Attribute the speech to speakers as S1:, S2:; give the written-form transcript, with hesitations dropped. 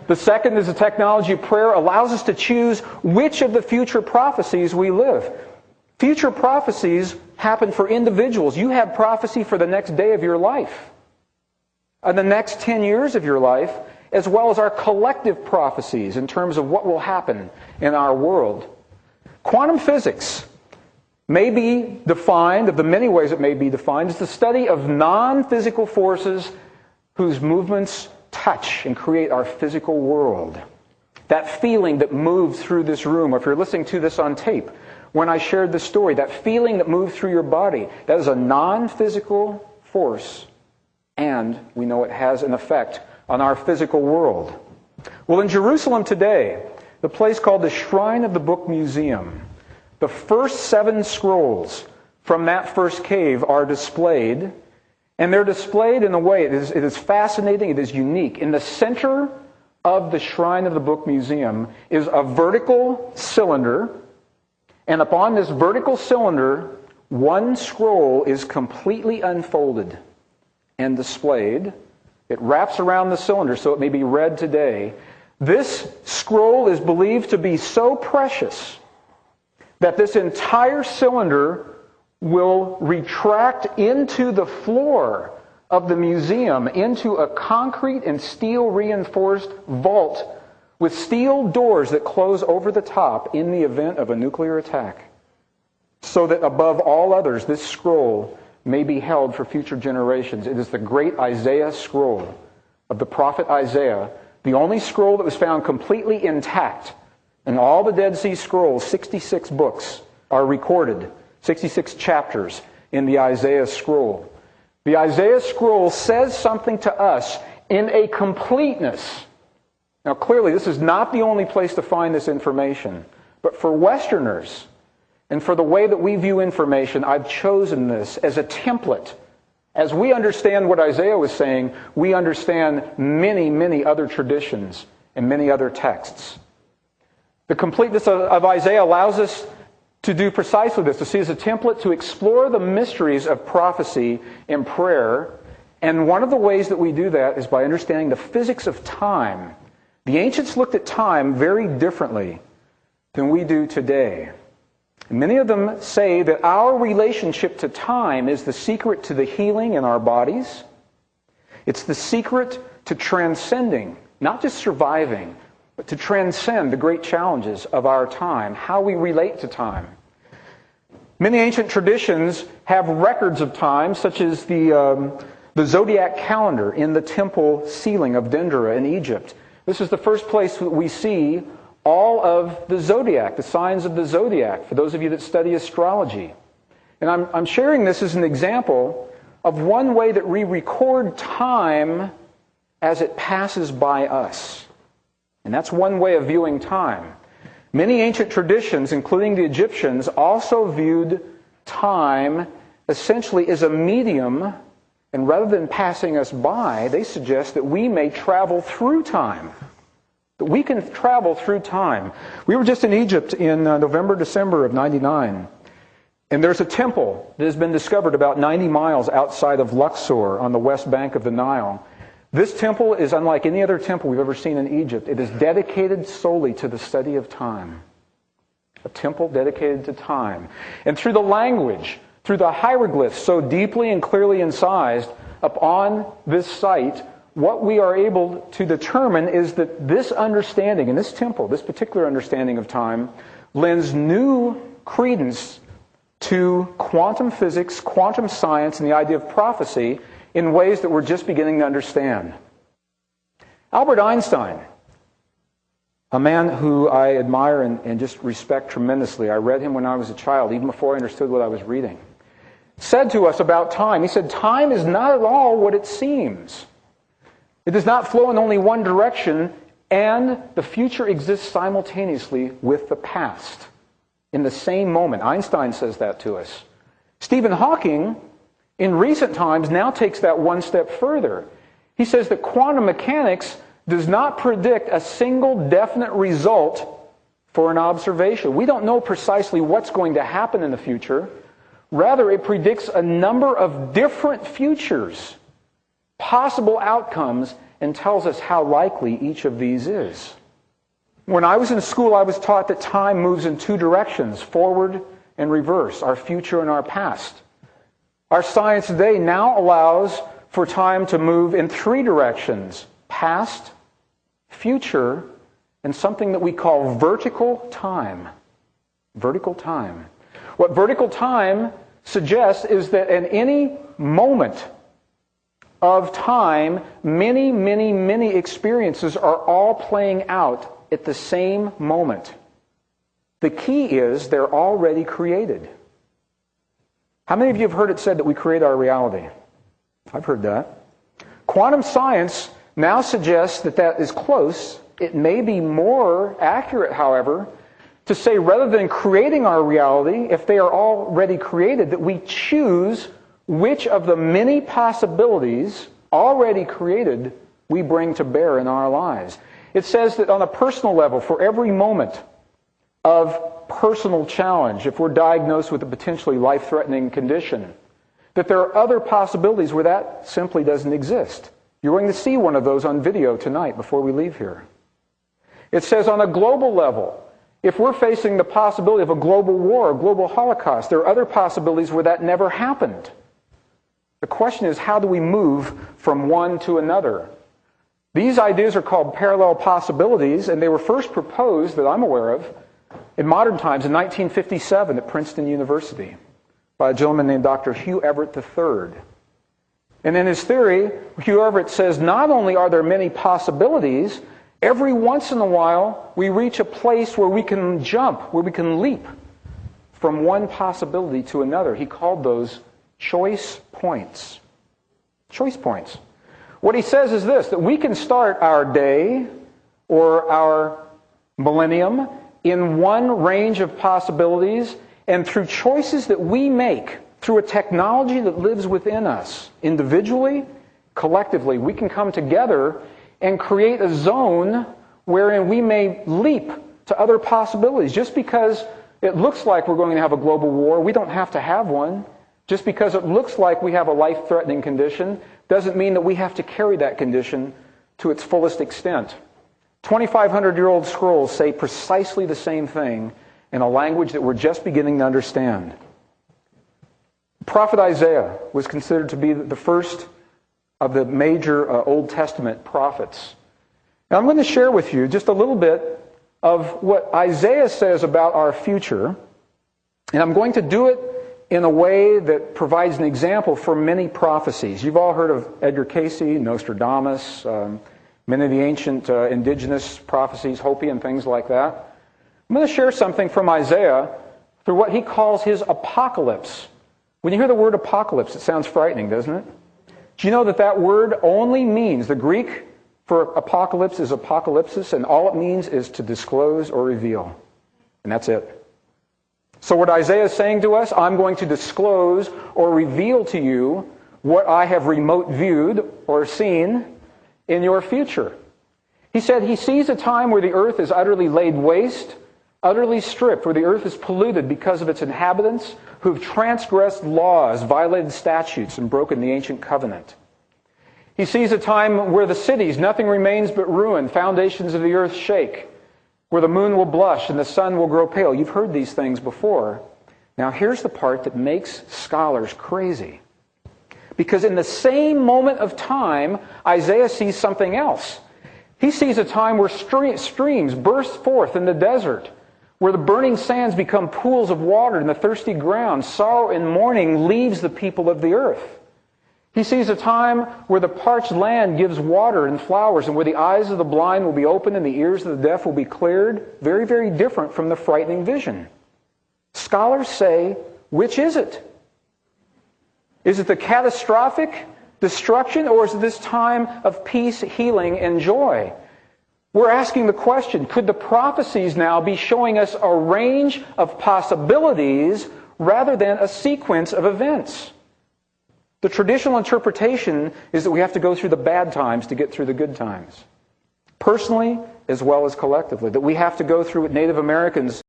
S1: The second is the technology of prayer allows us to choose which of the future prophecies we live. Future prophecies happen for individuals. You have prophecy for the next day of your life, and the next 10 years of your life, as well as our collective prophecies in terms of what will happen in our world. Quantum physics may be defined, of the many ways it may be defined, as the study of non-physical forces whose movements touch and create our physical world. That feeling that moved through this room, or if you're listening to this on tape, when I shared this story, that feeling that moved through your body, that is a non-physical force, and we know it has an effect on our physical world. Well, in Jerusalem today, the place called the Shrine of the Book Museum, the first 7 scrolls from that first cave are displayed, and they're displayed in a way, it is fascinating, it is unique. In the center of the Shrine of the Book Museum is a vertical cylinder, and upon this vertical cylinder, one scroll is completely unfolded and displayed. It wraps around the cylinder so it may be read today. This scroll is believed to be so precious that this entire cylinder will retract into the floor of the museum, into a concrete and steel reinforced vault with steel doors that close over the top in the event of a nuclear attack, so that above all others this scroll may be held for future generations. It is the great Isaiah scroll of the prophet Isaiah, the only scroll that was found completely intact. In all the Dead Sea Scrolls, 66 books are recorded, 66 chapters in the Isaiah scroll. The Isaiah scroll says something to us in a completeness. Now clearly this is not the only place to find this information, but for Westerners, and for the way that we view information, I've chosen this as a template. As we understand what Isaiah was saying, we understand many, many other traditions and many other texts. The completeness of Isaiah allows us to do precisely this, to see as a template to explore the mysteries of prophecy in prayer. And one of the ways that we do that is by understanding the physics of time. The ancients looked at time very differently than we do today. Many of them say that our relationship to time is the secret to the healing in our bodies. It's the secret to transcending, not just surviving, but to transcend the great challenges of our time, how we relate to time. Many ancient traditions have records of time, such as the zodiac calendar in the temple ceiling of Dendera in Egypt. This is the first place that we see all of the zodiac, the signs of the zodiac, for those of you that study astrology. And I'm sharing this as an example of one way that we record time as it passes by us. And that's one way of viewing time. Many ancient traditions, including the Egyptians, also viewed time essentially as a medium, and rather than passing us by, they suggest that we may travel through time. That we can travel through time. We were just in Egypt in November, December of '99. And there's a temple that has been discovered about 90 miles outside of Luxor on the west bank of the Nile. This temple is unlike any other temple we've ever seen in Egypt. It is dedicated solely to the study of time. A temple dedicated to time. And through the language, through the hieroglyphs so deeply and clearly incised upon this site, what we are able to determine is that this understanding in this temple, this particular understanding of time, lends new credence to quantum physics, quantum science, and the idea of prophecy in ways that we're just beginning to understand. Albert Einstein, a man who I admire and just respect tremendously, I read him when I was a child, even before I understood what I was reading, said to us about time, he said, time is not at all what it seems. It does not flow in only one direction, and the future exists simultaneously with the past in the same moment. Einstein says that to us. Stephen Hawking, in recent times, now takes that one step further. He says that quantum mechanics does not predict a single definite result for an observation. We don't know precisely what's going to happen in the future. Rather, it predicts a number of different futures, possible outcomes, and tells us how likely each of these is. When I was in school, I was taught that time moves in two directions, forward and reverse, our future and our past. Our science today now allows for time to move in three directions, past, future, and something that we call vertical time. Vertical time. What vertical time suggests is that in any moment of time, many, many, many experiences are all playing out at the same moment. The key is they're already created. How many of you have heard it said that we create our reality? I've heard that. Quantum science now suggests that that is close. It may be more accurate, however, to say rather than creating our reality, if they are already created, that we choose which of the many possibilities already created we bring to bear in our lives. It says that on a personal level, for every moment of personal challenge, if we're diagnosed with a potentially life-threatening condition, that there are other possibilities where that simply doesn't exist. You're going to see one of those on video tonight before we leave here. It says on a global level, if we're facing the possibility of a global war, a global holocaust, there are other possibilities where that never happened. The question is, how do we move from one to another? These ideas are called parallel possibilities, and they were first proposed, that I'm aware of, in modern times in 1957 at Princeton University by a gentleman named Dr. Hugh Everett III. And in his theory, Hugh Everett says not only are there many possibilities, every once in a while we reach a place where we can jump, where we can leap from one possibility to another. He called those choice points. Choice points. What he says is this, that we can start our day or our millennium in one range of possibilities, and through choices that we make, through a technology that lives within us, individually, collectively, we can come together and create a zone wherein we may leap to other possibilities. Just because it looks like we're going to have a global war, we don't have to have one. Just because it looks like we have a life-threatening condition doesn't mean that we have to carry that condition to its fullest extent. 2,500-year-old scrolls say precisely the same thing in a language that we're just beginning to understand. The prophet Isaiah was considered to be the first of the major Old Testament prophets. Now I'm going to share with you just a little bit of what Isaiah says about our future, and I'm going to do it in a way that provides an example for many prophecies. You've all heard of Edgar Cayce, Nostradamus, many of the ancient indigenous prophecies, Hopi and things like that. I'm going to share something from Isaiah through what he calls his apocalypse. When you hear the word apocalypse, it sounds frightening, doesn't it? Do you know that that word only means, the Greek for apocalypse is apocalypsis, and all it means is to disclose or reveal. And that's it. So what Isaiah is saying to us, I'm going to disclose or reveal to you what I have remote viewed or seen in your future. He said he sees a time where the earth is utterly laid waste, utterly stripped, where the earth is polluted because of its inhabitants who have transgressed laws, violated statutes, and broken the ancient covenant. He sees a time where the cities, nothing remains but ruin, foundations of the earth shake, where the moon will blush and the sun will grow pale. You've heard these things before. Now here's the part that makes scholars crazy. Because in the same moment of time, Isaiah sees something else. He sees a time where streams burst forth in the desert, where the burning sands become pools of water in the thirsty ground. Sorrow and mourning leaves the people of the earth. He sees a time where the parched land gives water and flowers, and where the eyes of the blind will be opened and the ears of the deaf will be cleared. Very, very different from the frightening vision. Scholars say, which is it? Is it the catastrophic destruction, or is it this time of peace, healing, and joy? We're asking the question, could the prophecies now be showing us a range of possibilities rather than a sequence of events? The traditional interpretation is that we have to go through the bad times to get through the good times. Personally, as well as collectively. That we have to go through what Native Americans